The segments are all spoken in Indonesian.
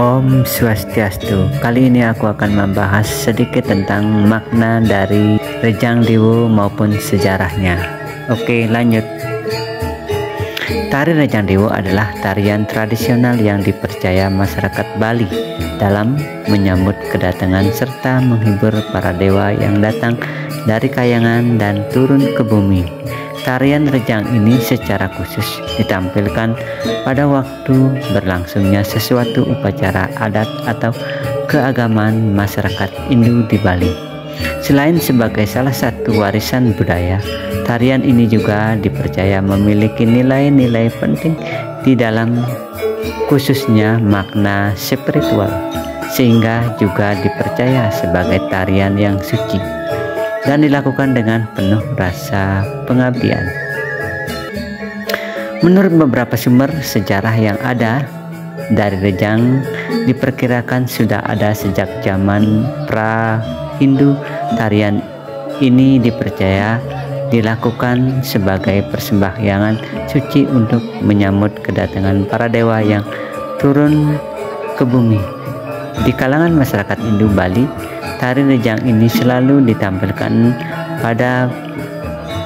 Om Swastiastu. Kali ini aku akan membahas sedikit tentang makna dari Rejang Dewa maupun sejarahnya. Oke, lanjut. Tari Rejang Dewa adalah tarian tradisional yang dipercaya masyarakat Bali dalam menyambut kedatangan serta menghibur para dewa yang datang dari kayangan dan turun ke bumi. Tarian rejang ini secara khusus ditampilkan pada waktu berlangsungnya sesuatu upacara adat atau keagamaan masyarakat Hindu di Bali. Selain sebagai salah satu warisan budaya, tarian ini juga dipercaya memiliki nilai-nilai penting di dalam, khususnya makna spiritual, sehingga juga dipercaya sebagai tarian yang suci dan dilakukan dengan penuh rasa pengabdian. Menurut beberapa sumber sejarah yang ada, dari rejang diperkirakan sudah ada sejak zaman pra-Hindu. Tarian ini dipercaya dilakukan sebagai persembahyangan suci untuk menyambut kedatangan para dewa yang turun ke bumi. Di kalangan masyarakat Hindu Bali, tari rejang ini selalu ditampilkan pada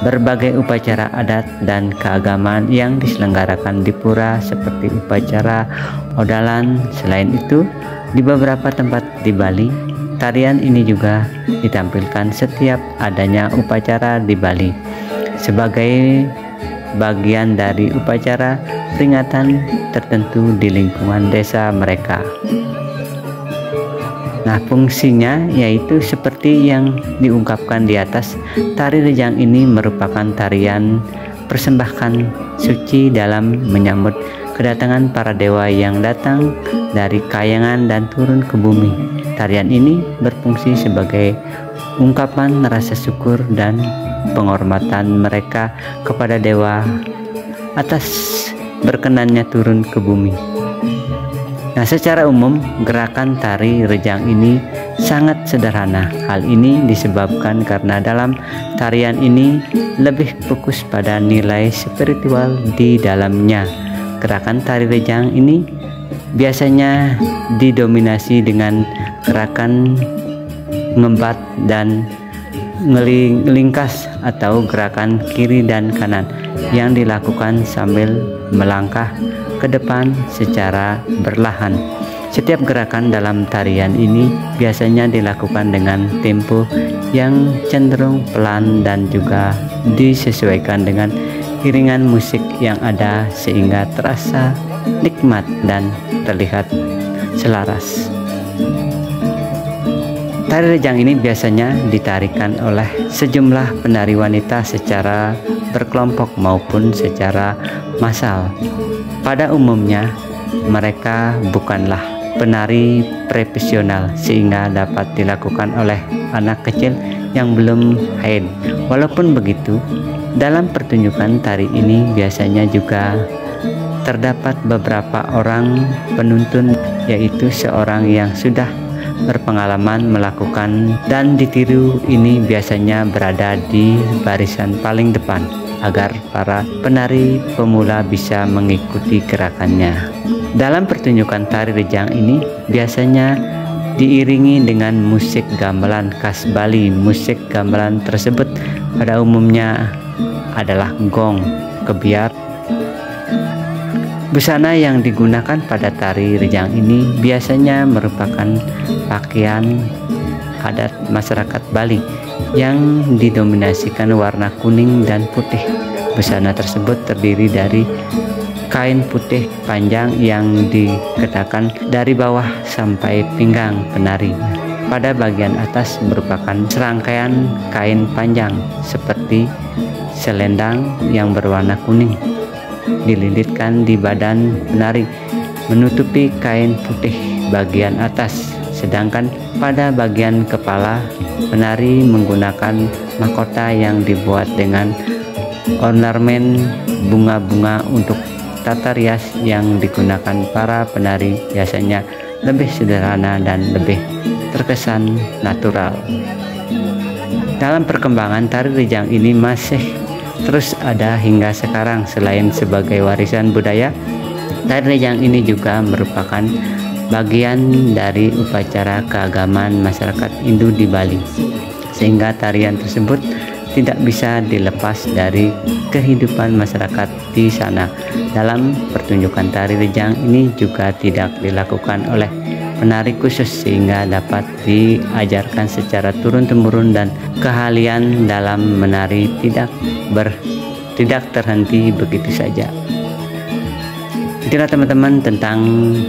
berbagai upacara adat dan keagamaan yang diselenggarakan di pura seperti upacara odalan. Selain itu, di beberapa tempat di Bali, tarian ini juga ditampilkan setiap adanya upacara di Bali sebagai bagian dari upacara peringatan tertentu di lingkungan desa mereka. Nah, fungsinya yaitu seperti yang diungkapkan di atas, tari rejang ini merupakan tarian persembahkan suci dalam menyambut kedatangan para dewa yang datang dari kayangan dan turun ke bumi. Tarian ini berfungsi sebagai ungkapan rasa syukur dan penghormatan mereka kepada dewa atas berkenannya turun ke bumi. Nah, secara umum gerakan tari rejang ini sangat sederhana. Hal ini disebabkan karena dalam tarian ini lebih fokus pada nilai spiritual di dalamnya. Gerakan tari rejang ini biasanya didominasi dengan gerakan ngembat dan ngelingkas atau gerakan kiri dan kanan yang dilakukan sambil melangkah ke depan secara berlahan. Setiap gerakan dalam tarian ini biasanya dilakukan dengan tempo yang cenderung pelan dan juga disesuaikan dengan iringan musik yang ada sehingga terasa nikmat dan terlihat selaras. Tari rejang ini biasanya ditarikan oleh sejumlah penari wanita secara berkelompok maupun secara massal. Pada umumnya, mereka bukanlah penari profesional sehingga dapat dilakukan oleh anak kecil yang belum haid. Walaupun begitu, dalam pertunjukan tari ini biasanya juga terdapat beberapa orang penuntun, yaitu seorang yang sudah berpengalaman melakukan dan ditiru. Ini biasanya berada di barisan paling depan agar para penari pemula bisa mengikuti gerakannya. Dalam pertunjukan tari rejang ini biasanya diiringi dengan musik gamelan khas Bali. Musik gamelan tersebut pada umumnya adalah gong, kebiar. Busana yang digunakan pada tari rejang ini biasanya merupakan pakaian adat masyarakat Bali yang didominasikan warna kuning dan putih. Busana tersebut terdiri dari kain putih panjang yang dikenakan dari bawah sampai pinggang penari. Pada bagian atas merupakan serangkaian kain panjang seperti selendang yang berwarna kuning dililitkan di badan penari menutupi kain putih bagian atas, sedangkan pada bagian kepala penari menggunakan mahkota yang dibuat dengan ornamen bunga-bunga. Untuk tata rias yang digunakan para penari biasanya lebih sederhana dan lebih terkesan natural. Dalam perkembangan, tari rejang ini masih terus ada hingga sekarang. Selain sebagai warisan budaya, tari rejang ini juga merupakan bagian dari upacara keagamaan masyarakat Hindu di Bali, sehingga tarian tersebut tidak bisa dilepas dari kehidupan masyarakat di sana. Dalam pertunjukan tari rejang ini juga tidak dilakukan oleh penari khusus, sehingga dapat diajarkan secara turun-temurun dan keahlian dalam menari tidak terhenti begitu saja. Itulah teman-teman tentang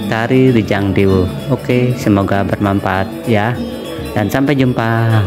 tari Rejang Dewa. Oke, semoga bermanfaat ya, dan sampai jumpa.